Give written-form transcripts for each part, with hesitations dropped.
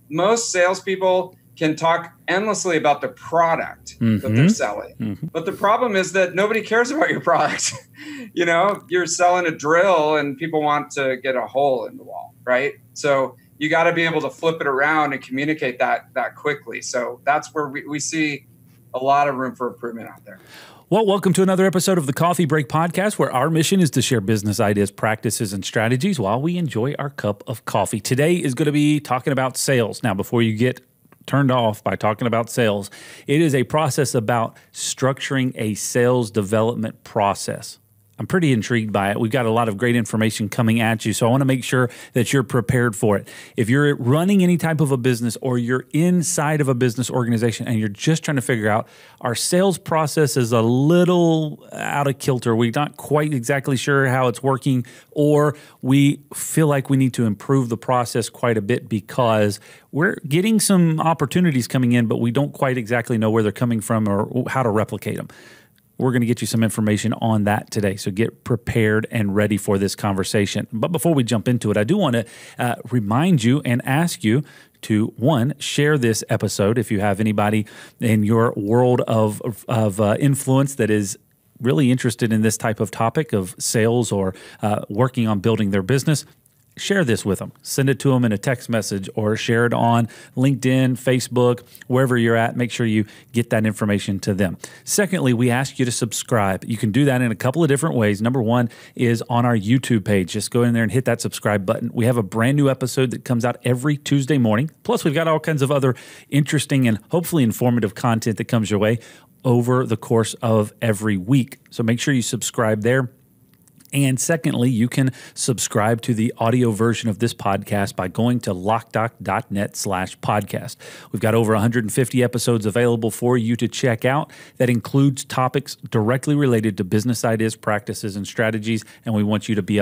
most salespeople can talk endlessly about the product that they're selling. But the problem is that nobody cares about your product. You know, you're selling a drill and people want to get a hole in the wall, right? So you got to be able to flip it around and communicate that quickly. So that's where we see a lot of room for improvement out there. Well, welcome to another episode of the Coffee Break Podcast, where our mission is to share business ideas, practices, and strategies while we enjoy our cup of coffee. Today is going to be talking about sales. Now, before you get turned off by talking about sales, it is a process about structuring a sales development process. I'm pretty intrigued by it. We've got a lot of great information coming at you, so I want to make sure that you're prepared for it. If you're running any type of a business or you're inside of a business organization and you're just trying to figure out our sales process is a little out of kilter, we're not quite exactly sure how it's working, or we feel like we need to improve the process quite a bit because we're getting some opportunities coming in, but we don't quite exactly know where they're coming from or how to replicate them. We're going to get you some information on that today, so get prepared and ready for this conversation. But before we jump into it, I do want to remind you and ask you to, one, share this episode if you have anybody in your world of influence that is really interested in this type of topic of sales or working on building their business. Share this with them. Send it to them in a text message or share it on LinkedIn, Facebook, wherever you're at. Make sure you get that information to them. Secondly, we ask you to subscribe. You can do that in a couple of different ways. Number one is on our YouTube page. Just go in there and hit that subscribe button. We have a brand new episode that comes out every Tuesday morning. Plus, we've got all kinds of other interesting and hopefully informative content that comes your way over the course of every week. So make sure you subscribe there. And secondly, you can subscribe to the audio version of this podcast by going to Loc-Doc.net/podcast. We've got over 150 episodes available for you to check out. That includes topics directly related to business ideas, practices, and strategies. And we want you to be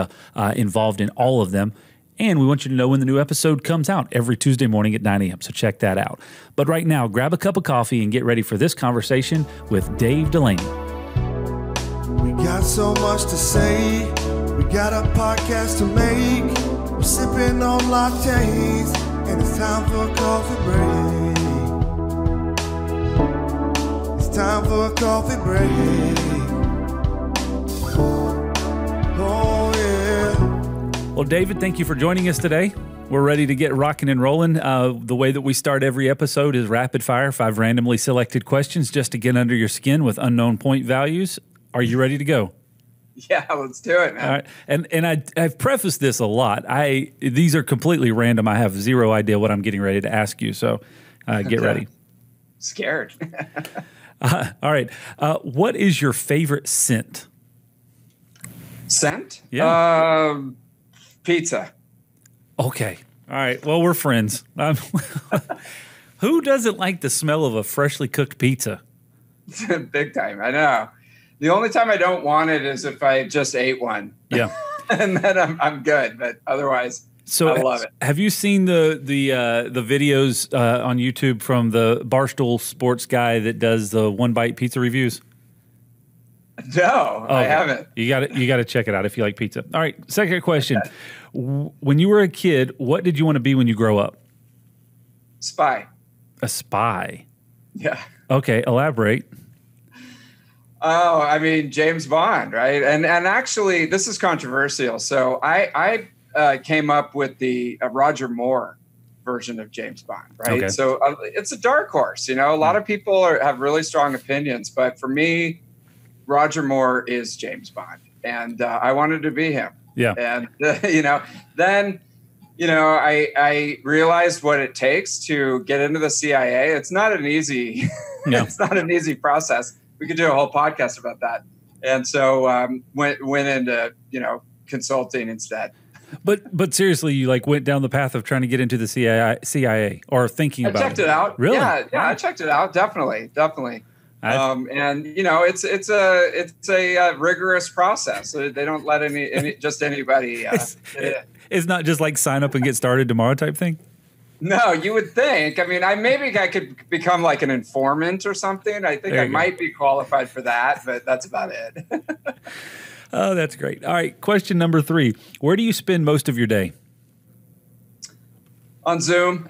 involved in all of them. And we want you to know when the new episode comes out every Tuesday morning at 9 a.m. So check that out. But right now, grab a cup of coffee and get ready for this conversation with Dave Dulany. We got so much to say. We got a podcast to make. We're sipping on lattes, and it's time for a coffee break. It's time for a coffee break. Oh, yeah. Well, David, thank you for joining us today. We're ready to get rocking and rolling. The way that we start every episode is rapid fire, 5 randomly selected questions just to get under your skin with unknown point values. Are you ready to go? Yeah, let's do it, man. All right. And I've prefaced this a lot. These are completely random. I have zero idea what I'm getting ready to ask you. So get ready. Scared. All right. What is your favorite scent? Scent? Yeah. Pizza. Okay. All right. Well, we're friends. Who doesn't like the smell of a freshly cooked pizza? Big time. I know. The only time I don't want it is if I just ate one. Yeah. And then I'm good. But otherwise, I love it. Have you seen the videos on YouTube from the Barstool Sports guy that does the one bite pizza reviews? No, I haven't. You got to check it out if you like pizza. All right. Second question. When you were a kid, what did you want to be when you grow up? Spy. A spy. Yeah. Okay. Elaborate. Oh, I mean, James Bond, right? And actually, this is controversial. So I came up with the Roger Moore version of James Bond, right? Okay. So it's a dark horse. You know, a lot of people have really strong opinions, but for me, Roger Moore is James Bond, and I wanted to be him. Yeah. And then I realized what it takes to get into the CIA. It's not an easy, it's not an easy process. We could do a whole podcast about that. And so went into, consulting instead. But seriously, you went down the path of trying to get into the CIA or thinking about it. I checked it out. Really? Yeah, I checked it out. Definitely. And it's a rigorous process. They don't let just anybody. It's not just like sign up and get started tomorrow type thing. No, you would think. I mean, maybe I could become like an informant or something. I think I might be qualified for that, but that's about it. Oh, that's great. All right. Question number 3. Where do you spend most of your day? On Zoom,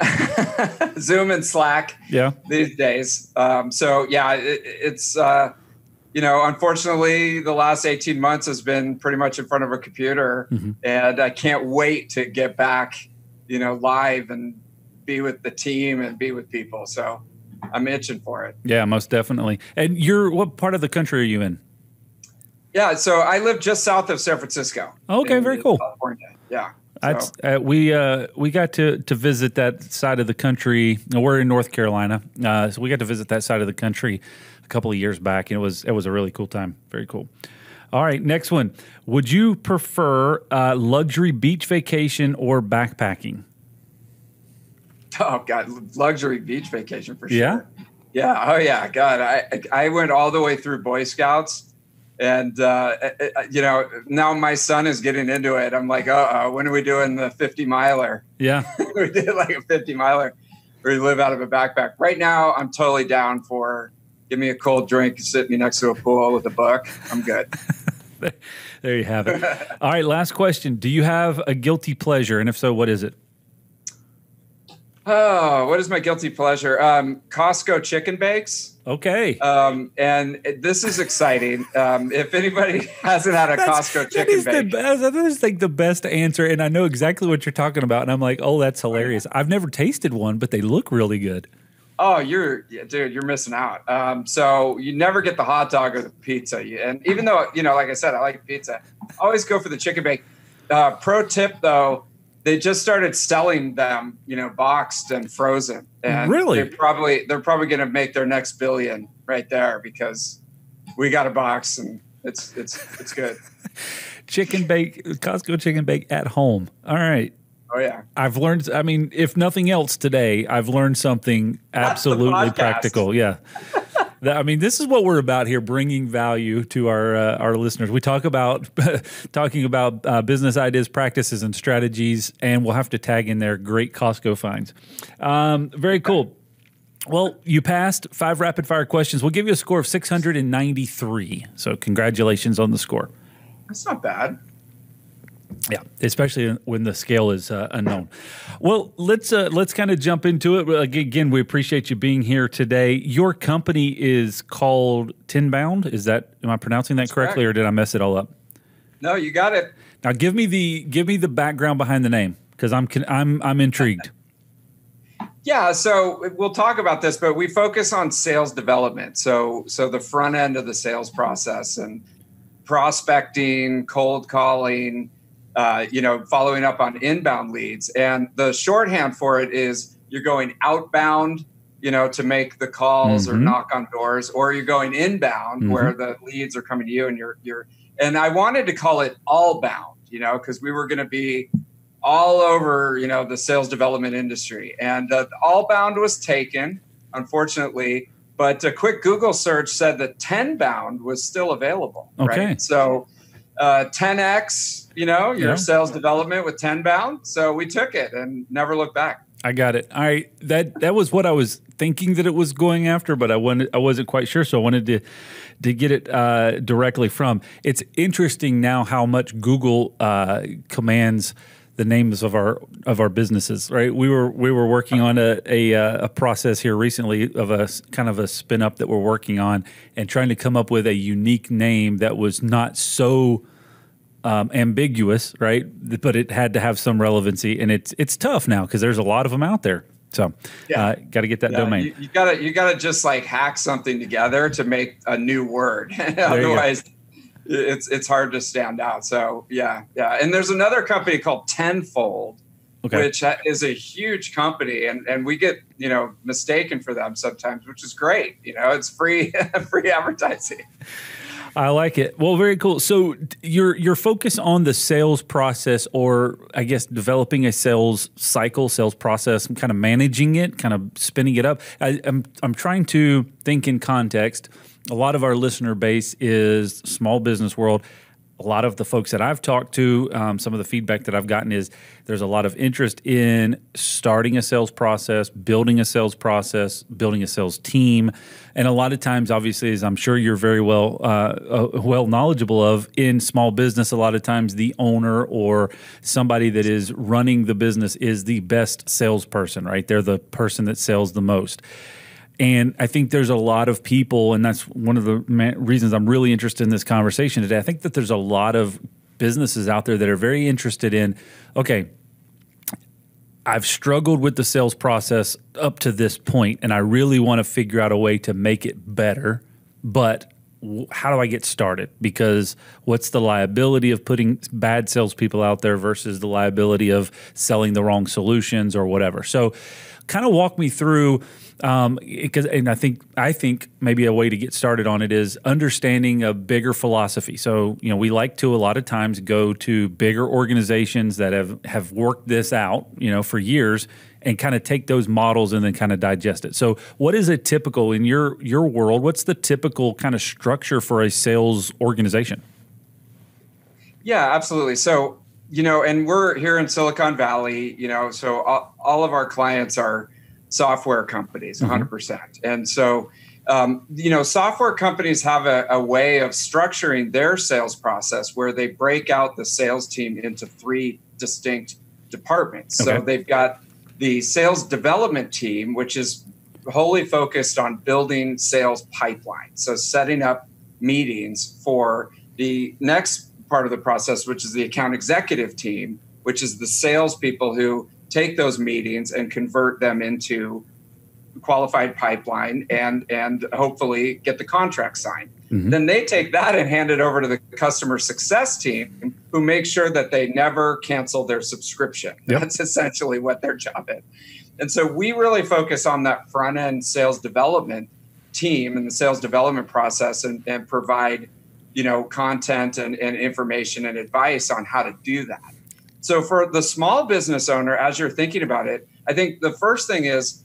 Zoom and Slack. Yeah. These days. So yeah, it's unfortunately, the last 18 months has been pretty much in front of a computer, and I can't wait to get back, live and be with the team and be with people. So I'm itching for it. Yeah, most definitely. And what part of the country are you in? Yeah, so I live just south of San Francisco. Okay, very cool. California. Yeah. So. We got to visit that side of the country. We're in North Carolina, so we got to visit that side of the country a couple of years back, and it was a really cool time. Very cool. All right, next one. Would you prefer luxury beach vacation or backpacking? Oh God, luxury beach vacation for sure. Yeah. Yeah. Oh yeah. God, I went all the way through Boy Scouts. And, now my son is getting into it. I'm like, when are we doing the 50 miler? Yeah. We did like a 50 miler where you live out of a backpack. Right now, I'm totally down for give me a cold drink, sit me next to a pool with a book. I'm good. There you have it. All right. Last question. Do you have a guilty pleasure? And if so, what is it? Oh, what is my guilty pleasure? Costco chicken bakes. Okay. And this is exciting. If anybody hasn't had a Costco chicken bake. That is like the best answer. And I know exactly what you're talking about. And I'm like, oh, that's hilarious. I've never tasted one, but they look really good. Oh, you're missing out. So you never get the hot dog or the pizza. And even though, like I said, I like pizza, I always go for the chicken bake. Pro tip though, they just started selling them, boxed and frozen. And really? They're probably going to make their next billion right there because we got a box and it's good. Chicken bake, Costco chicken bake at home. All right. Oh yeah. I've learned, if nothing else today, I've learned something absolutely practical. Yeah. This is what we're about here, bringing value to our listeners. We talk about talking about business ideas, practices, and strategies, and we'll have to tag in there great Costco finds. Very cool. Well, you passed 5 rapid fire questions. We'll give you a score of 693. So congratulations on the score. That's not bad. Yeah, especially when the scale is unknown. Well, let's kind of jump into it. Again, we appreciate you being here today. Your company is called Tenbound. Am I pronouncing that correctly, or did I mess it all up? No, you got it. Now, give me the background behind the name because I'm intrigued. Yeah, so we'll talk about this, but we focus on sales development. So the front end of the sales process and prospecting, cold calling. Following up on inbound leads. And the shorthand for it is you're going outbound, to make the calls or knock on doors, or you're going inbound where the leads are coming to you and and I wanted to call it all bound, because we were going to be all over, the sales development industry. And all bound was taken, unfortunately, but a quick Google search said that Tenbound was still available. Okay. Right? So 10X, your sales development with Tenbound. So we took it and never looked back. I got it. All right. That was what I was thinking that it was going after, but I wasn't quite sure. So I wanted to get it directly from. It's interesting now how much Google commands the names of our businesses, right? We were working on a process here recently of a kind of a spin up that we're working on and trying to come up with a unique name that was not so ambiguous, right? But it had to have some relevancy, and it's tough now because there's a lot of them out there. So, got to get that domain. You gotta just like hack something together to make a new word. Otherwise, it's hard to stand out. So yeah. And there's another company called Tenfold, which is a huge company, and we get mistaken for them sometimes, which is great. It's free advertising. I like it. Well, very cool. So your focus on the sales process, or I guess developing a sales cycle, sales process, and kind of managing it, kind of spinning it up. I'm trying to think in context. A lot of our listener base is small business world. a lot of the folks that I've talked to, some of the feedback that I've gotten is there's a lot of interest in starting a sales process, building a sales process, building a sales team. And a lot of times, obviously, as I'm sure you're very well knowledgeable of, in small business, a lot of times the owner or somebody that is running the business is the best salesperson, right? They're the person that sells the most. And I think there's a lot of people, and that's one of the reasons I'm really interested in this conversation today. I think that there's a lot of businesses out there that are very interested in, okay, I've struggled with the sales process up to this point, and I really want to figure out a way to make it better, but how do I get started? Because what's the liability of putting bad salespeople out there versus the liability of selling the wrong solutions or whatever? So kind of walk me through, and I think maybe a way to get started on it is understanding a bigger philosophy. So, we like to a lot of times go to bigger organizations that have worked this out, for years, and kind of take those models and then kind of digest it. So what is a typical, in your world, what's the typical kind of structure for a sales organization? Yeah, absolutely. So, and we're here in Silicon Valley, so all of our clients are software companies, 100%. And so, software companies have a way of structuring their sales process where they break out the sales team into 3 distinct departments. Okay. So they've got the sales development team, which is wholly focused on building sales pipeline. So setting up meetings for the next part of the process, which is the account executive team, which is the salespeople who take those meetings and convert them into qualified pipeline and hopefully get the contract signed. Mm-hmm. Then they take that and hand it over to the customer success team, who makes sure that they never cancel their subscription. Yep. That's essentially what their job is. And so we really focus on that front end sales development team and the sales development process and provide, content and information and advice on how to do that. So for the small business owner, as you're thinking about it, I think the first thing is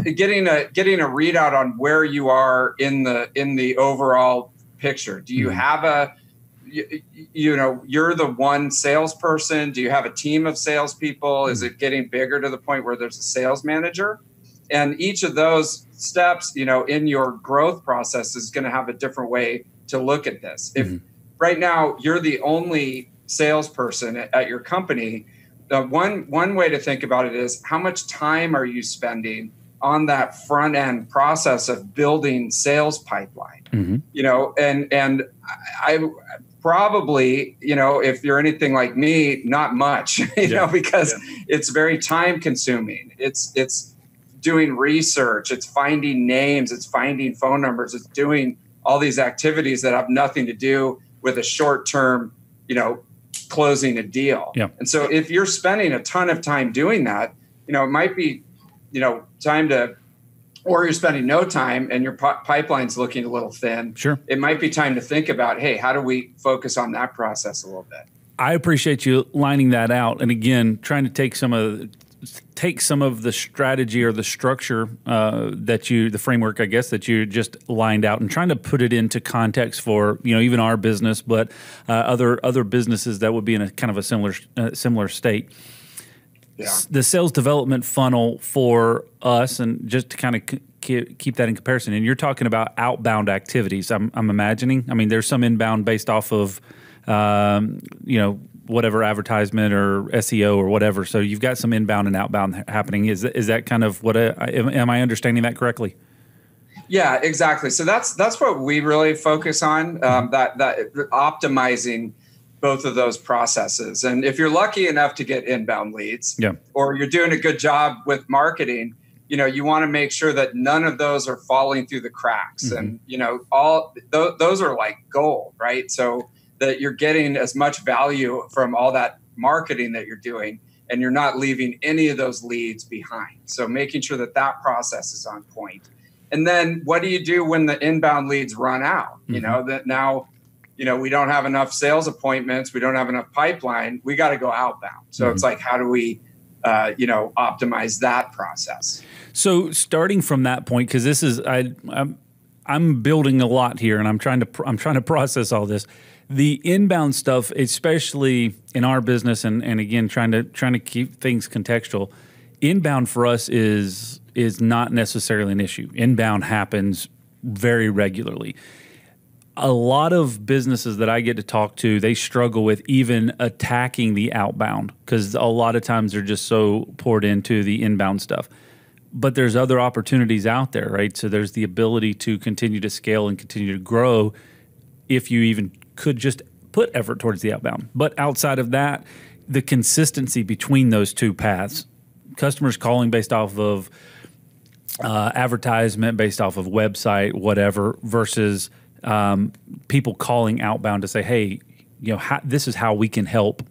getting a readout on where you are in the overall picture. Do you have you're the one salesperson? Do you have a team of salespeople? Is it getting bigger to the point where there's a sales manager? And each of those steps, in your growth process is going to have a different way to look at this. If right now you're the only salesperson at your company, one way to think about it is how much time are you spending on that front end process of building sales pipeline? And I probably, if you're anything like me, not much, because it's very time consuming. It's doing research, it's finding names, it's finding phone numbers, it's doing all these activities that have nothing to do with a short-term, closing a deal. Yeah. And so if you're spending a ton of time doing that, it might be, time to, or you're spending no time and your pipeline's looking a little thin. Sure. It might be time to think about, hey, how do we focus on that process a little bit? I appreciate you lining that out. And again, trying to take some of the strategy or the structure the framework, I guess, that you just lined out, and trying to put it into context for, even our business, but other businesses that would be in a kind of a similar state. Yeah. The sales development funnel for us, and just to kind of keep that in comparison, and you're talking about outbound activities, I'm imagining. I mean, there's some inbound based off of, whatever advertisement or SEO or whatever. So you've got some inbound and outbound happening. Is that kind of what? Am I understanding that correctly? Yeah, exactly. So that's what we really focus on. That optimizing both of those processes. And if you're lucky enough to get inbound leads, or you're doing a good job with marketing, you want to make sure that none of those are falling through the cracks. And, all those are like gold, right? So that you're getting as much value from all that marketing that you're doing, and you're not leaving any of those leads behind. So making sure that process is on point. And then what do you do when the inbound leads run out? That now, we don't have enough sales appointments, we don't have enough pipeline, we got to go outbound. So it's like, how do we, optimize that process? So starting from that point, because this is, I'm building a lot here, and I'm trying to process all this. The inbound stuff, especially in our business, and again, trying to keep things contextual, inbound for us is not necessarily an issue. Inbound happens very regularly. A lot of businesses that I get to talk to, they struggle with even attacking the outbound because a lot of times they're just so poured into the inbound stuff. But there's other opportunities out there, right? So there's the ability to continue to scale and continue to grow if you even could just put effort towards the outbound. But outside of that, the consistency between those two paths, customers calling based off of advertisement, based off of website, whatever, versus people calling outbound to say, hey, this is how we can help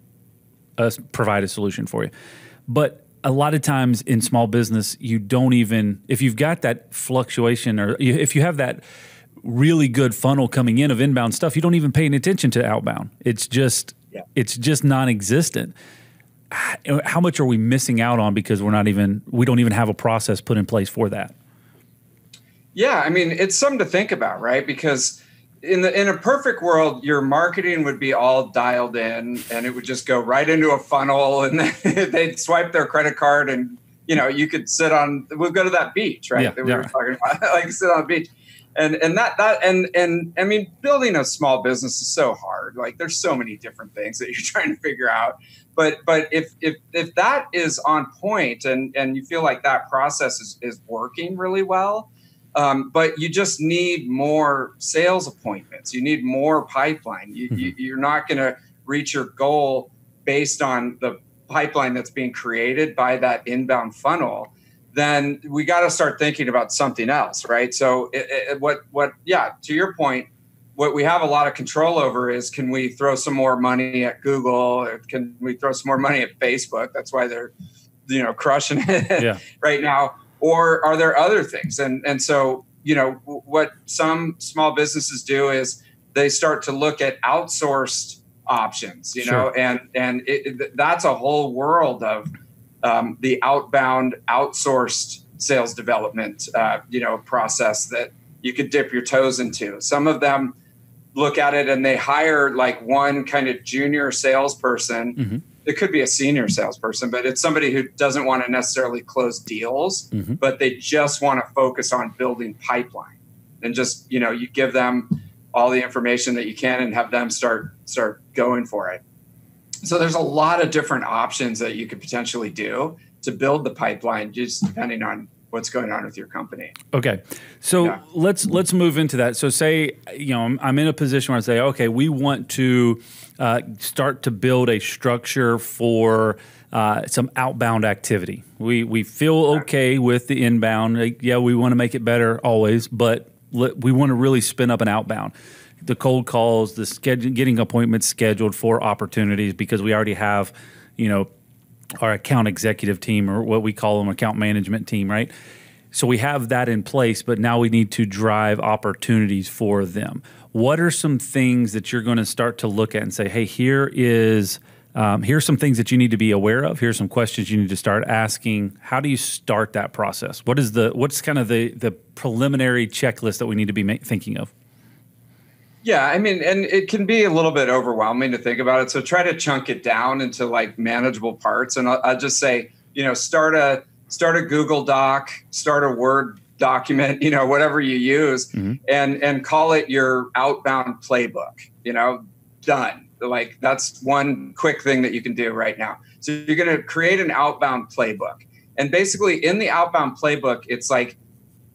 us provide a solution for you. But a lot of times in small business, you don't even, if you've got that fluctuation or if you have that really good funnel coming in of inbound stuff, you don't even pay any attention to outbound. It's just non-existent. How much are we missing out on because we don't even have a process put in place for that? Yeah, I mean, it's something to think about, right? Because in a perfect world, your marketing would be all dialed in and it would just go right into a funnel and they'd swipe their credit card and, you could we'll go to that beach, right? That we were talking about, like sit on the beach. And I mean, building a small business is so hard. Like there's so many different things that you're trying to figure out. But if that is on point and you feel like that process is working really well, but you just need more sales appointments. You need more pipeline. You're not going to reach your goal based on the pipeline that's being created by that inbound funnel. Then we got to start thinking about something else, right? So to your point, what we have a lot of control over is, can we throw some more money at Google? Or can we throw some more money at Facebook? That's why they're, crushing it right now. Or are there other things? And so, what some small businesses do is they start to look at outsourced options, and that's a whole world of the outbound outsourced sales development, process that you could dip your toes into. Some of them look at it and they hire like one kind of junior salesperson. Mm-hmm. It could be a senior salesperson, but it's somebody who doesn't want to necessarily close deals, but they just want to focus on building pipeline. And just, you give them all the information that you can and have them start going for it. So there's a lot of different options that you could potentially do to build the pipeline, just depending on what's going on with your company. Okay. So let's move into that. So say, I'm in a position where I say, okay, we want to start to build a structure for some outbound activity. We feel okay with the inbound. We want to make it better always, but we want to really spin up an outbound. The cold calls, getting appointments scheduled for opportunities, because we already have, our account executive team, or what we call them, account management team, right? So we have that in place, but now we need to drive opportunities for them. What are some things that you're going to start to look at and say, hey, here's some things that you need to be aware of. Here's some questions you need to start asking. How do you start that process? What's kind of the preliminary checklist that we need to be thinking of? Yeah, I mean, and it can be a little bit overwhelming to think about it. So try to chunk it down into like manageable parts. And I'll just say, start a Google Doc, start a Word document, whatever you use, and call it your Outbound Playbook. Done. Like that's one quick thing that you can do right now. So you're going to create an Outbound Playbook, and basically in the Outbound Playbook, it's like,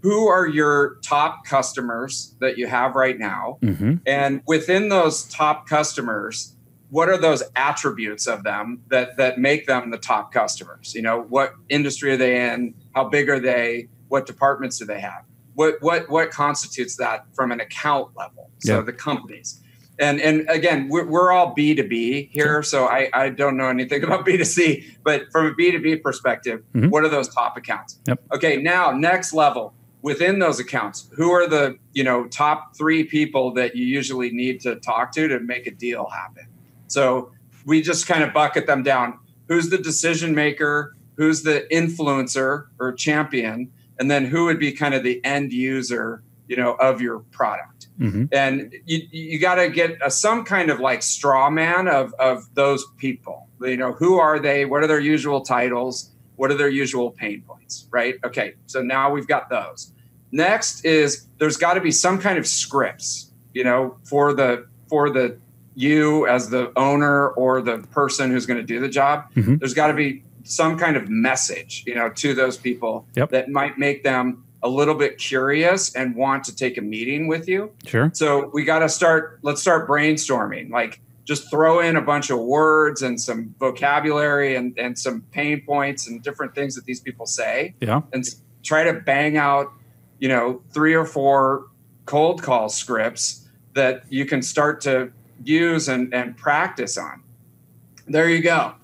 who are your top customers that you have right now? Mm-hmm. And within those top customers, what are those attributes of them that make them the top customers? What industry are they in? How big are they? What departments do they have? What constitutes that from an account level? So the companies. And again, we're all B2B here, so I don't know anything about B2C, but from a B2B perspective, what are those top accounts? Yep. Okay, now next level. Within those accounts, who are the top 3 people that you usually need to talk to make a deal happen? So we just kind of bucket them down. Who's the decision maker? Who's the influencer or champion? And then who would be kind of the end user of your product. Mm-hmm. And you got to get some kind of like straw man of those people. Who are they? What are their usual titles? What are their usual pain points? Right? Okay. So now we've got those. Next is there's got to be some kind of scripts, for the you as the owner or the person who's going to do the job. Mm-hmm. There's got to be some kind of message, to those people that might make them a little bit curious and want to take a meeting with you. Sure. So let's start brainstorming, like just throw in a bunch of words and some vocabulary and some pain points and different things that these people say. Yeah. And try to bang out, 3 or 4 cold call scripts that you can start to use and practice on. There you go.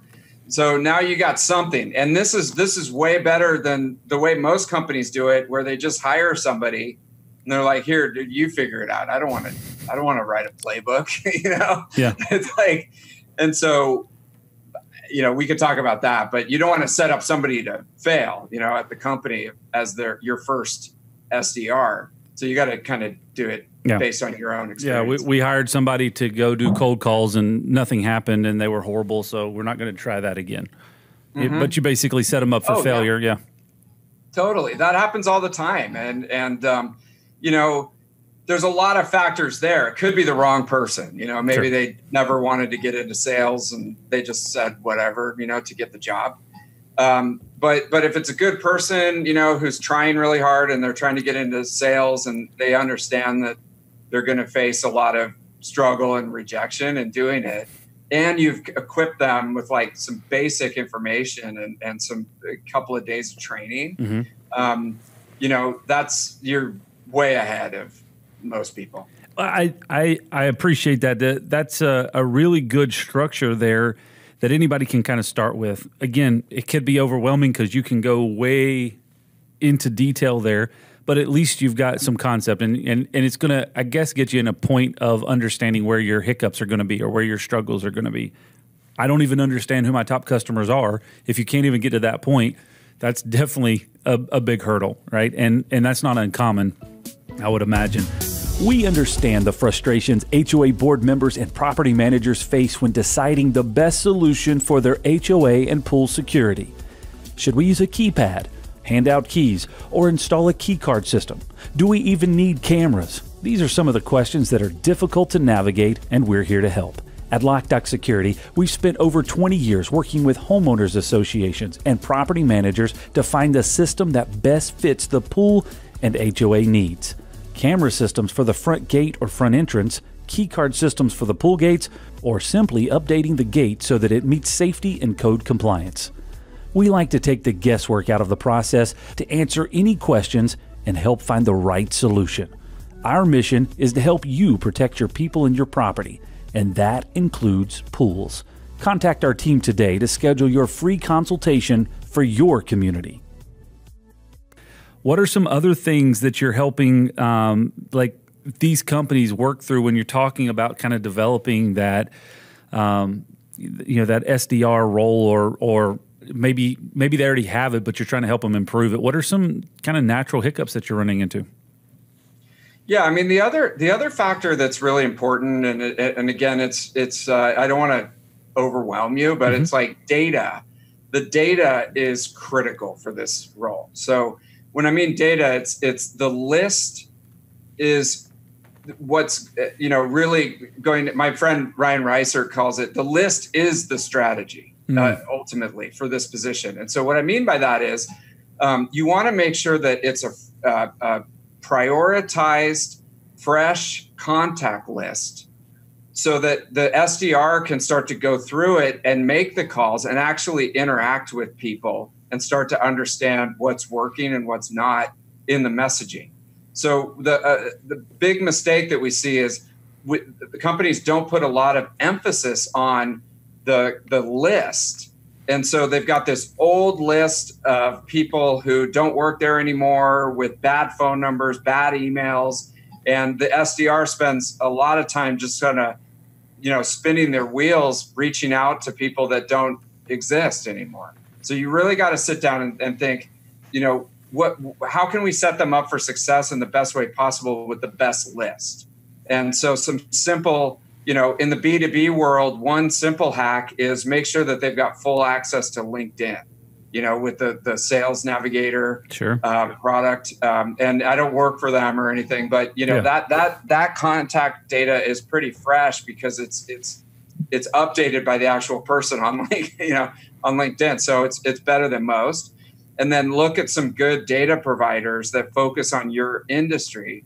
So now you got something, and this is way better than the way most companies do it, where they just hire somebody and they're like, "Here, dude, you figure it out. I don't want to write a playbook." Yeah. It's like, and so, we could talk about that, but you don't want to set up somebody to fail, at the company as your first SDR. So you got to kind of do it based on your own experience. Yeah, we hired somebody to go do cold calls and nothing happened and they were horrible, so we're not going to try that again. Mm-hmm. But you basically set them up for failure, yeah. Totally. That happens all the time. And there's a lot of factors there. It could be the wrong person. Maybe Sure. they never wanted to get into sales and they just said whatever, to get the job. But if it's a good person, who's trying really hard and they're trying to get into sales and they understand that they're going to face a lot of struggle and rejection in doing it, and you've equipped them with like some basic information and a couple of days of training, you're way ahead of most people. I appreciate that. That's a really good structure there that anybody can kind of start with. Again, it could be overwhelming because you can go way into detail there, but at least you've got some concept and it's going to, I guess, get you in a point of understanding where your hiccups are going to be or where your struggles are going to be. I don't even understand who my top customers are. If you can't even get to that point, that's definitely a big hurdle, right? And that's not uncommon, I would imagine. We understand the frustrations HOA board members and property managers face when deciding the best solution for their HOA and pool security. Should we use a keypad, hand out keys, or install a key card system? Do we even need cameras? These are some of the questions that are difficult to navigate, and we're here to help. At Loc-Doc Security, we've spent over 20 years working with homeowners associations and property managers to find the system that best fits the pool and HOA needs. Camera systems for the front gate or front entrance, key card systems for the pool gates, or simply updating the gate so that it meets safety and code compliance. We like to take the guesswork out of the process to answer any questions and help find the right solution. Our mission is to help you protect your people and your property, and that includes pools. Contact our team today to schedule your free consultation for your community. What are some other things that you're helping like these companies work through when you're talking about kind of developing that that SDR role or maybe they already have it, but you're trying to help them improve it? What are some kind of natural hiccups that you're running into? Yeah, I mean the other factor that's really important, and again, it's I don't want to overwhelm you, but it's like data. The data is critical for this role. So when I mean data, it's the list is what's really going. My friend Ryan Reiser calls it the list is the strategy ultimately for this position. And so what I mean by that is you want to make sure that it's a prioritized, fresh contact list so that the SDR can start to go through it and make the calls and actually interact with people and start to understand what's working and what's not in the messaging. So the big mistake that we see is the companies don't put a lot of emphasis on the list. And so they've got this old list of people who don't work there anymore with bad phone numbers, bad emails. And the SDR spends a lot of time just kind of, spinning their wheels, reaching out to people that don't exist anymore. So you really got to sit down and think, how can we set them up for success in the best way possible with the best list? And so some simple, in the B2B world, one simple hack is make sure that they've got full access to LinkedIn, with the sales navigator product. And I don't work for them or anything, but that contact data is pretty fresh because it's updated by the actual person on LinkedIn. So it's better than most. And then look at some good data providers that focus on your industry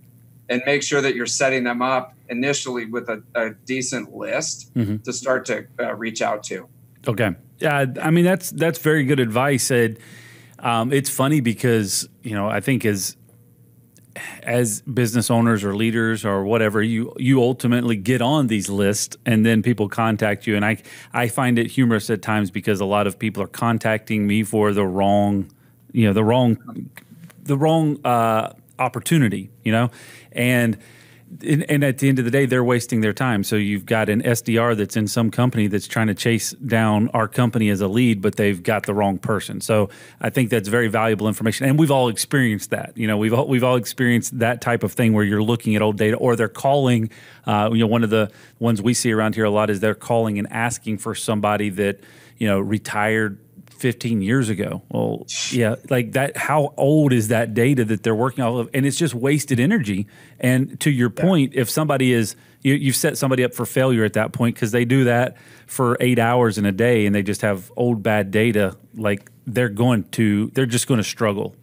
and make sure that you're setting them up initially with a decent list to start to reach out to. Okay. I mean, that's very good advice. And it's funny because, I think as business owners or leaders or whatever, you ultimately get on these lists and then people contact you. And I find it humorous at times because a lot of people are contacting me for the wrong opportunity, and at the end of the day, they're wasting their time. So you've got an SDR that's in some company that's trying to chase down our company as a lead, but they've got the wrong person. So I think that's very valuable information, and we've all experienced that. We've all experienced that type of thing where you're looking at old data, or they're calling. One of the ones we see around here a lot is they're calling and asking for somebody that retired 15 years ago. Well, yeah, like that. How old is that data that they're working off of? And it's just wasted energy. And to your point, if somebody is, you've set somebody up for failure at that point because they do that for 8 hours in a day and they just have old bad data, like they're just going to struggle.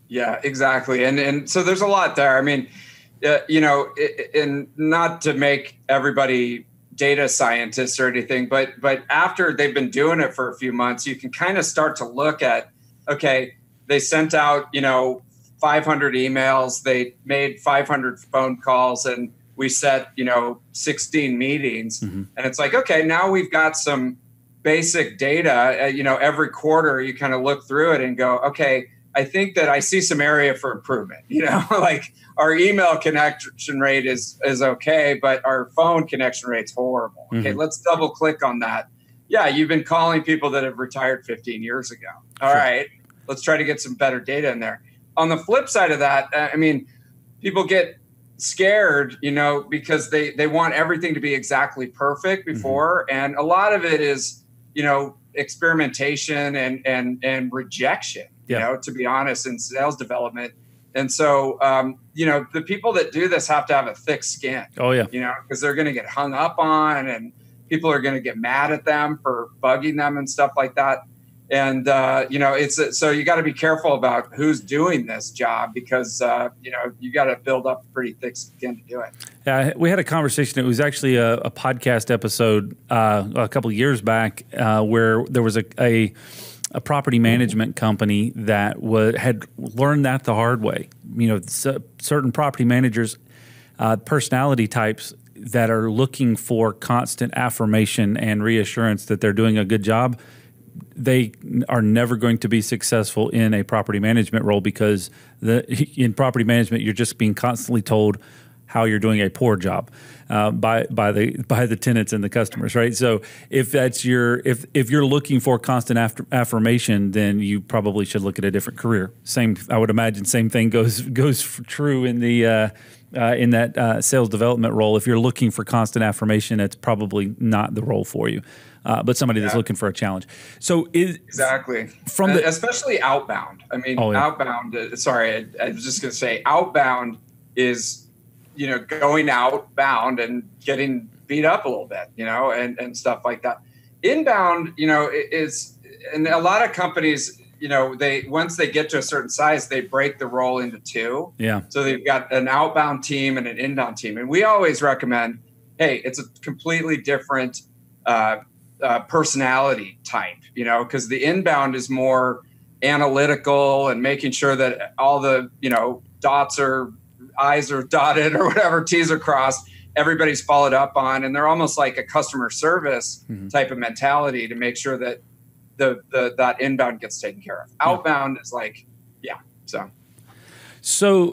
Yeah, exactly. And so there's a lot there. I mean, and not to make everybody data scientists or anything, but after they've been doing it for a few months, you can kind of start to look at, okay, they sent out, 500 emails, they made 500 phone calls, and we set, 16 meetings. And it's like, okay, now we've got some basic data. Every quarter you kind of look through it and go, okay, I think that I see some area for improvement. Like our email connection rate is okay, but our phone connection rate's horrible. Okay, let's double click on that. Yeah, you've been calling people that have retired 15 years ago. All right, let's try to get some better data in there. On the flip side of that, I mean, people get scared, because they want everything to be exactly perfect before. And a lot of it is, experimentation and rejection. To be honest, in sales development. And so, the people that do this have to have a thick skin. Oh, yeah. Because they're going to get hung up on, and people are going to get mad at them for bugging them and stuff like that. And, so you got to be careful about who's doing this job because, you got to build up a pretty thick skin to do it. Yeah, we had a conversation. It was actually a podcast episode a couple of years back where there was a property management company that had learned that the hard way. Certain property managers, personality types that are looking for constant affirmation and reassurance that they're doing a good job, they are never going to be successful in a property management role because in property management, you're just being constantly told how you're doing a poor job by the tenants and the customers, right? So if that's if you're looking for constant affirmation, then you probably should look at a different career. I would imagine same thing goes true in the in that sales development role. If you're looking for constant affirmation, it's probably not the role for you. But somebody that's looking for a challenge. So exactly especially outbound. I mean, outbound. Sorry, I was just going to say outbound is going outbound and getting beat up a little bit, and stuff like that. Inbound, is, and a lot of companies, once they get to a certain size, they break the role into two. Yeah. So they've got an outbound team and an inbound team. And we always recommend, hey, it's a completely different personality type, because the inbound is more analytical and making sure that all the, I's are dotted or whatever, T's are crossed, everybody's followed up on, and they're almost like a customer service type of mentality to make sure that that inbound gets taken care of. Outbound is like, So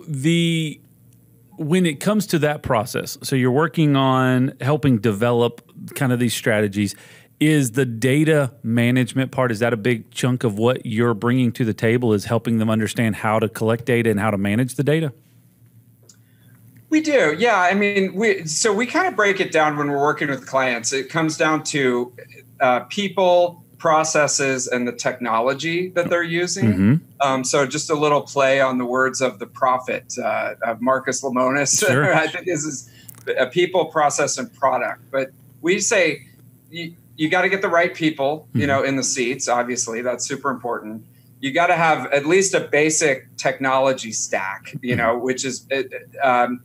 when it comes to that process, so you're working on helping develop kind of these strategies, Is the data management part, is that a big chunk of what you're bringing to the table, is helping them understand how to collect data and how to manage the data? We do. Yeah. I mean, we kind of break it down when we're working with clients. It comes down to people, processes, and the technology that they're using. So just a little play on the words of the prophet of Marcus Lemonis. Sure. I think this is a people, process, and product. But we say you got to get the right people, in the seats. Obviously, that's super important. You got to have at least a basic technology stack, which is data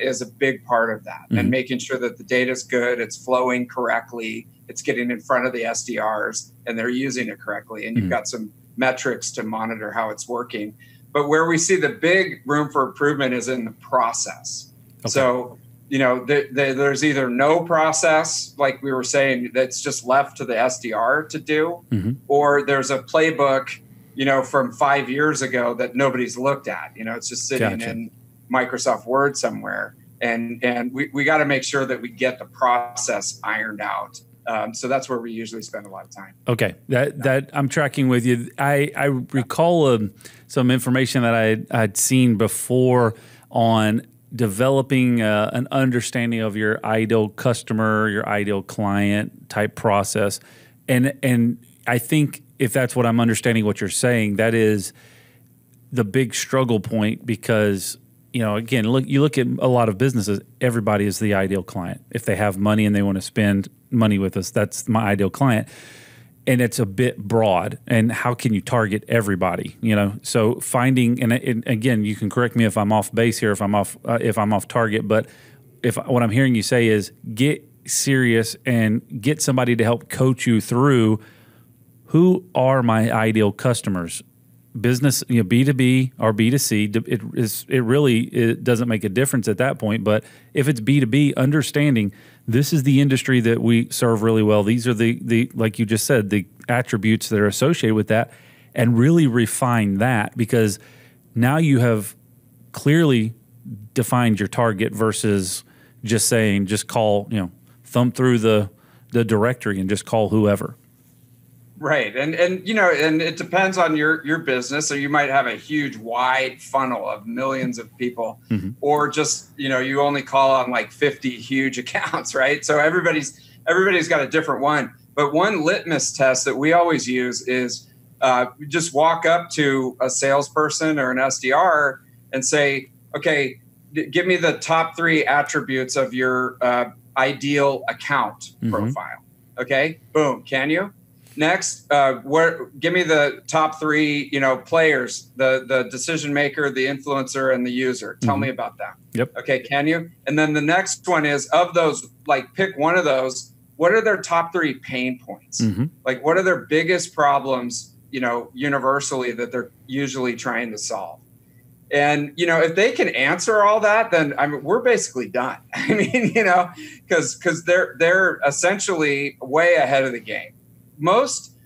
is a big part of that, and making sure that the data is good, it's flowing correctly, it's getting in front of the SDRs, and they're using it correctly, and you've got some metrics to monitor how it's working. But where we see the big room for improvement is in the process. Okay. So, there's either no process, like we were saying, that's just left to the SDR to do, or there's a playbook, from 5 years ago that nobody's looked at. It's just sitting in Microsoft Word somewhere. And we got to make sure that we get the process ironed out. So that's where we usually spend a lot of time. Okay, that I'm tracking with you. I recall some information that I'd seen before on developing an understanding of your ideal customer, your ideal client type process. And I think if that's what I'm understanding what you're saying, that is the big struggle point, because, again, you look at a lot of businesses, everybody is the ideal client. If they have money and they want to spend money with us, that's my ideal client. And it's a bit broad. And how can you target everybody? So finding, and again, you can correct me if I'm off base here, if I'm off target. But if what I'm hearing you say is get serious and get somebody to help coach you through who are my ideal customers. Business, B2B or B2C, it doesn't make a difference at that point. But if it's B2B, understanding this is the industry that we serve really well. These are the like you just said, the attributes that are associated with that, and really refine that, because now you have clearly defined your target versus just saying, just call, thumb through the directory and just call whoever. Right. And it depends on your business. So you might have a huge wide funnel of millions of people, or just, you only call on like 50 huge accounts, right? So everybody's got a different one. But one litmus test that we always use is just walk up to a salesperson or an SDR and say, okay, give me the top 3 attributes of your ideal account profile. Okay, boom, can you? Next, give me the top 3, players, the decision maker, the influencer, and the user. Tell me about them. Yep. Okay, can you? And then the next one is, of those, like, pick one of those. What are their top 3 pain points? Like, what are their biggest problems, universally, that they're usually trying to solve? And, if they can answer all that, then we're basically done. Because they're essentially way ahead of the game. Most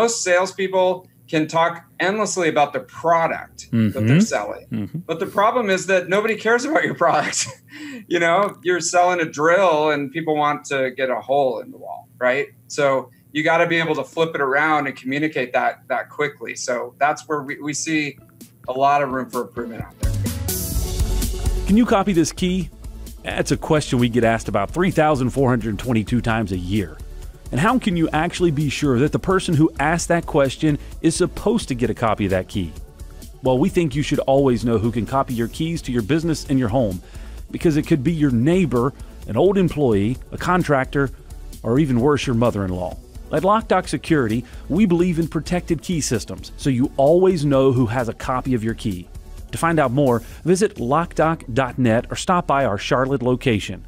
salespeople can talk endlessly about the product that they're selling. But the problem is that nobody cares about your product. You're selling a drill and people want to get a hole in the wall, right? So you got to be able to flip it around and communicate that quickly. So that's where we see a lot of room for improvement out there. Can you copy this key? That's a question we get asked about 3,422 times a year. And how can you actually be sure that the person who asked that question is supposed to get a copy of that key? Well, we think you should always know who can copy your keys to your business and your home, because it could be your neighbor, an old employee, a contractor, or even worse, your mother-in-law. At Loc-Doc Security, we believe in protected key systems, so you always know who has a copy of your key. To find out more, visit locdoc.net or stop by our Charlotte location.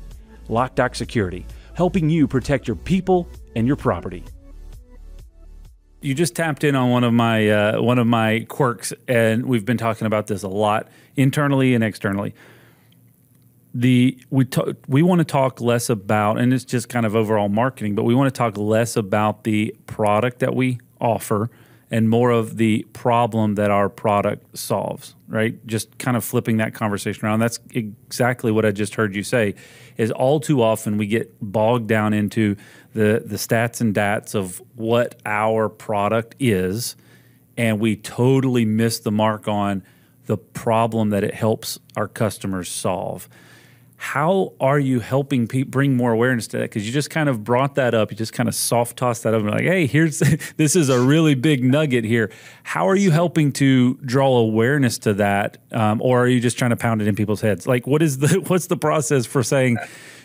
Loc-Doc Security, helping you protect your people and your property. You just tapped in on one of my quirks, and we've been talking about this a lot internally and externally. We want to talk less about, and it's just kind of overall marketing, but we want to talk less about the product that we offer and more of the problem that our product solves, right? Just kind of flipping that conversation around. That's exactly what I just heard you say, is all too often we get bogged down into the stats and dats of what our product is, and we totally miss the mark on the problem that it helps our customers solve. How are you helping bring more awareness to that? Because you just kind of brought that up. You just kind of soft tossed that up and like, hey, this is a really big nugget here. How are you helping to draw awareness to that? Or are you just trying to pound it in people's heads? Like, what's the process for saying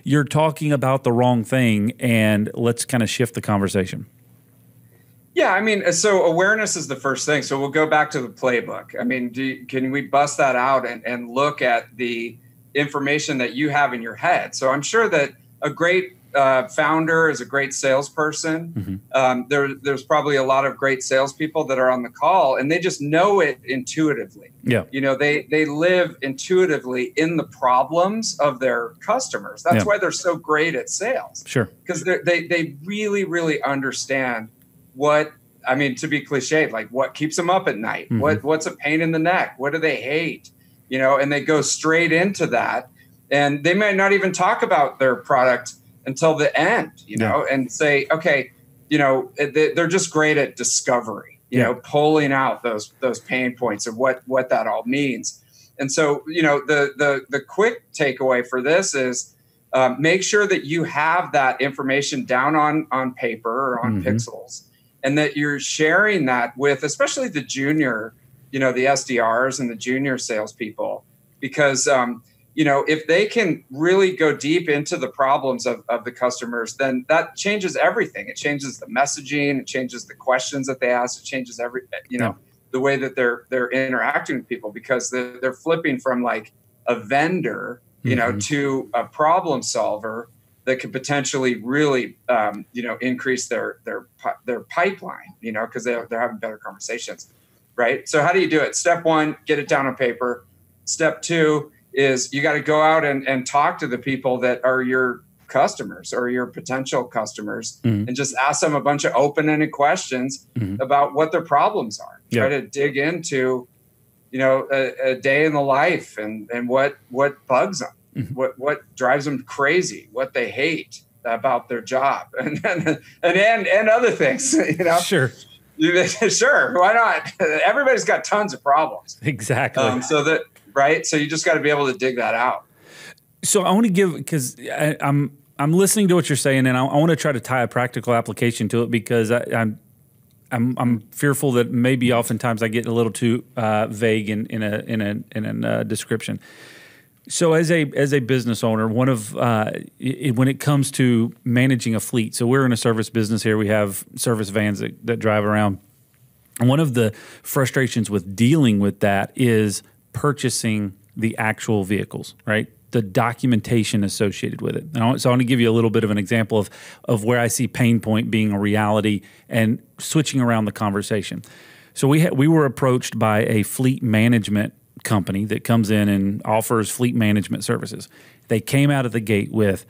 you're talking about the wrong thing and let's kind of shift the conversation? Yeah, I mean, so awareness is the first thing. So we'll go back to the playbook. I mean, can we bust that out and look at the information that you have in your head? So I'm sure that a great founder is a great salesperson. There's probably a lot of great salespeople that are on the call, and they just know it intuitively. Yeah, you know, they live intuitively in the problems of their customers. That's why they're so great at sales. Sure, because they really understand what, I mean, to be cliched, like what keeps them up at night, what's a pain in the neck, what do they hate? You know, and they go straight into that, and they might not even talk about their product until the end, you know, and say, okay, you know, they're just great at discovery, you know, pulling out those pain points of what that all means. And so, you know, the quick takeaway for this is make sure that you have that information down on paper or on pixels, and that you're sharing that with, especially the junior, you know, the SDRs and the junior salespeople, because, you know, if they can really go deep into the problems of the customers, then that changes everything. It changes the messaging, it changes the questions that they ask, it changes the way that they're interacting with people, because they're flipping from like a vendor, you know, to a problem solver that could potentially really, you know, increase their pipeline, you know, because they're having better conversations. Right. So how do you do it? Step one, get it down on paper. Step two is you got to go out and talk to the people that are your customers or your potential customers, and just ask them a bunch of open-ended questions about what their problems are. Try to dig into, you know, a day in the life and what bugs them, what drives them crazy, what they hate about their job, and other things, you know. Sure. Sure, why not? Everybody's got tons of problems. Exactly. So you just got to be able to dig that out. So I want to give, because I'm listening to what you're saying, and I want to try to tie a practical application to it, because I'm fearful that maybe oftentimes I get a little too vague in a description. So as a business owner, one of when it comes to managing a fleet, so we're in a service business here. We have service vans that drive around. And one of the frustrations with dealing with that is purchasing the actual vehicles, right? The documentation associated with it. So I want to give you a little bit of an example of where I see pain point being a reality and switching around the conversation. So we were approached by a fleet management company that comes in and offers fleet management services. They came out of the gate with,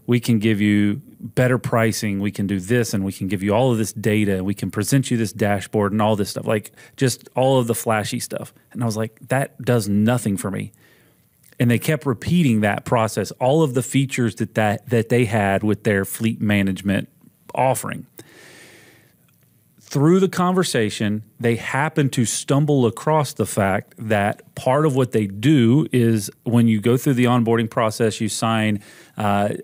we can give you better pricing, we can do this, and we can give you all of this data, we can present you this dashboard and all this stuff, like just all of the flashy stuff. And I was like, that does nothing for me. And they kept repeating that process, all of the features that they had with their fleet management offering. Through the conversation, they happen to stumble across the fact that part of what they do is when you go through the onboarding process, you sign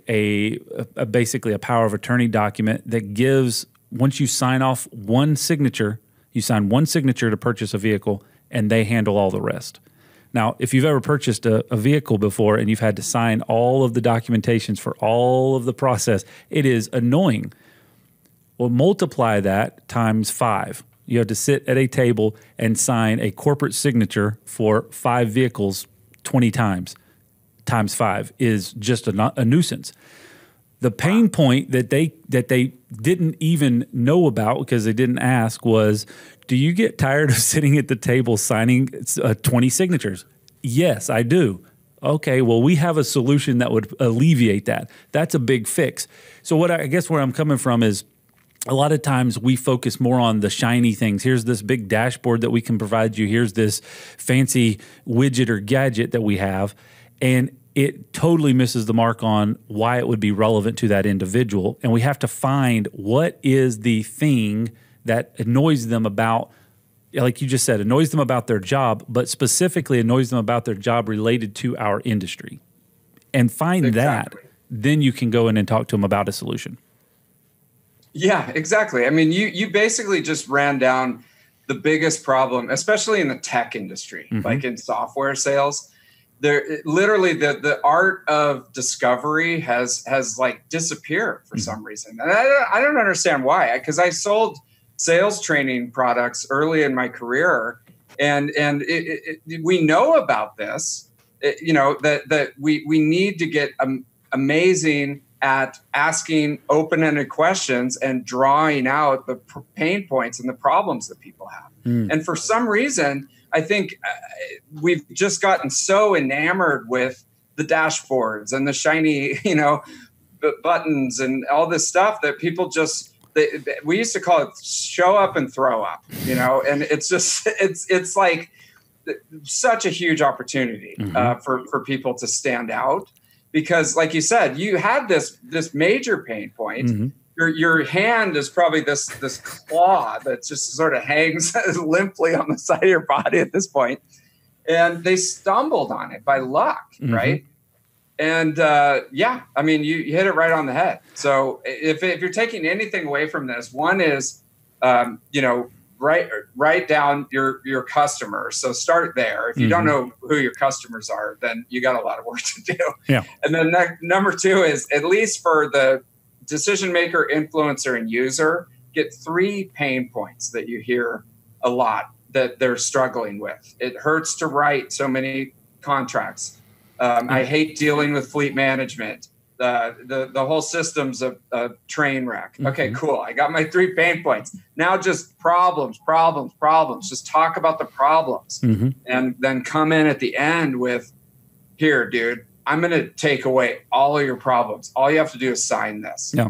basically a power of attorney document that gives, once you sign off one signature, you sign one signature to purchase a vehicle, and they handle all the rest. Now, if you've ever purchased a vehicle before and you've had to sign all of the documentations for all of the process, it is annoying. Well, multiply that times 5. You have to sit at a table and sign a corporate signature for 5 vehicles 20 times. Times 5 is just a nuisance. The pain point that they didn't even know about because they didn't ask was, do you get tired of sitting at the table signing 20 signatures? Yes, I do. Okay, well, we have a solution that would alleviate that. That's a big fix. So what I guess where I'm coming from is, a lot of times we focus more on the shiny things. Here's this big dashboard that we can provide you. Here's this fancy widget or gadget that we have. And it totally misses the mark on why it would be relevant to that individual. And we have to find what is the thing that annoys them about, like you just said, annoys them about their job, but specifically annoys them about their job related to our industry. And find that, then you can go in and talk to them about a solution. Yeah, exactly. I mean, you basically just ran down the biggest problem, especially in the tech industry, like in software sales. There, literally, the art of discovery has like disappeared for some reason, and I don't understand why. Because I sold sales training products early in my career, and we know about this. That we need to get amazing at asking open-ended questions and drawing out the pain points and the problems that people have. And for some reason, I think we've just gotten so enamored with the dashboards and the shiny, buttons and all this stuff that people just, we used to call it show up and throw up, and it's just, it's like such a huge opportunity for people to stand out. Because, like you said, you had this major pain point. Your hand is probably this claw that just sort of hangs limply on the side of your body at this point, and they stumbled on it by luck, right? And I mean, you hit it right on the head. So if you're taking anything away from this, one is write down your customers. So start there. If you don't know who your customers are, then you got a lot of work to do. Yeah. And then number two is, at least for the decision maker, influencer, and user, get 3 pain points that you hear a lot that they're struggling with. It hurts to write so many contracts. I hate dealing with fleet management. The whole system's a train wreck. Okay, cool. I got my 3 pain points. Now just problems. Just talk about the problems, and then come in at the end with, here, dude, I'm going to take away all of your problems. All you have to do is sign this. Yeah.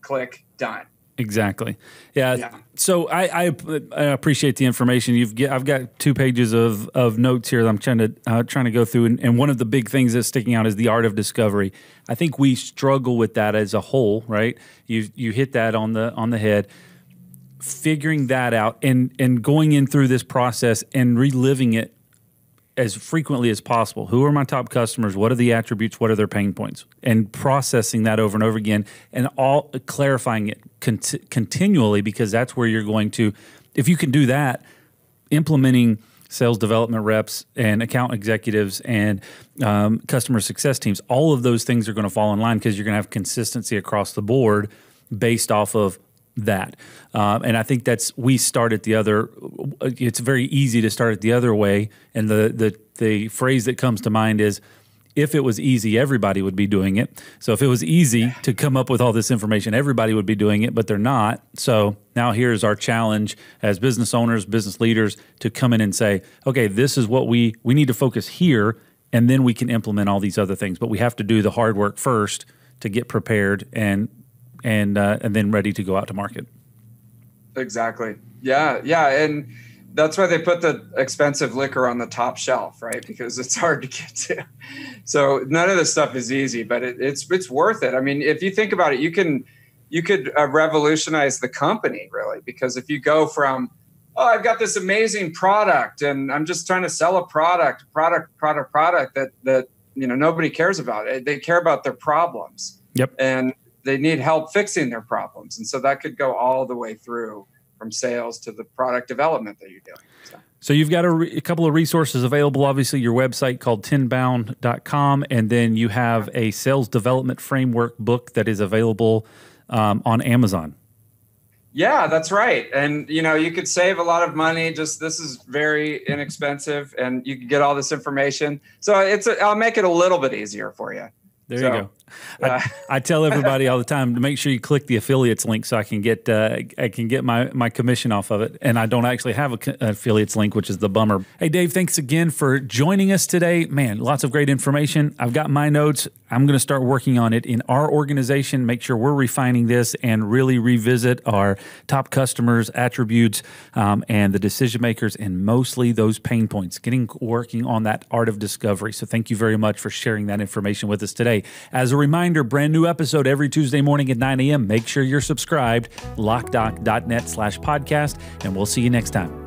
Click, done. Exactly. Yeah. So I appreciate the information. I've got 2 pages of notes here that I'm trying to go through, and one of the big things that's sticking out is the art of discovery. I think we struggle with that as a whole, right? You hit that on the head. Figuring that out and going in through this process and reliving it as frequently as possible. Who are my top customers? What are the attributes? What are their pain points? And processing that over and over again, and all clarifying it continually, because that's where you're going to, if you can do that, implementing sales development reps and account executives and customer success teams, all of those things are going to fall in line, because you're going to have consistency across the board based off of that. And I think we start at the other, it's very easy to start it the other way. And the phrase that comes to mind is, if it was easy, everybody would be doing it. So if it was easy to come up with all this information, everybody would be doing it, but they're not. So now here's our challenge as business owners, business leaders, to come in and say, okay, this is what we need to focus here, and then we can implement all these other things. But we have to do the hard work first to get prepared and then ready to go out to market. Exactly. Yeah. And that's why they put the expensive liquor on the top shelf, right? Because it's hard to get to. So none of this stuff is easy, but it's worth it. I mean, if you think about it, you could revolutionize the company, really, because if you go from, I've got this amazing product and I'm just trying to sell a product that nobody cares about. They care about their problems. Yep. And they need help fixing their problems. And so that could go all the way through from sales to the product development that you're doing. So you've got a couple of resources available. Obviously, your website called tenbound.com, and then you have a sales development framework book that is available on Amazon. Yeah, that's right. And, you could save a lot of money. This is very inexpensive, and you can get all this information. So I'll make it a little bit easier for you. There you go. I tell everybody all the time to make sure you click the affiliates link so I can get my commission off of it. And I don't actually have an affiliates link, which is the bummer. Hey, Dave, thanks again for joining us today. Man, lots of great information. I've got my notes. I'm going to start working on it in our organization, make sure we're refining this and really revisit our top customers, attributes, and the decision makers, and mostly those pain points, working on that art of discovery. So thank you very much for sharing that information with us today. As a reminder, brand new episode every Tuesday morning at 9 a.m. Make sure you're subscribed, Loc-Doc.net/podcast, and we'll see you next time.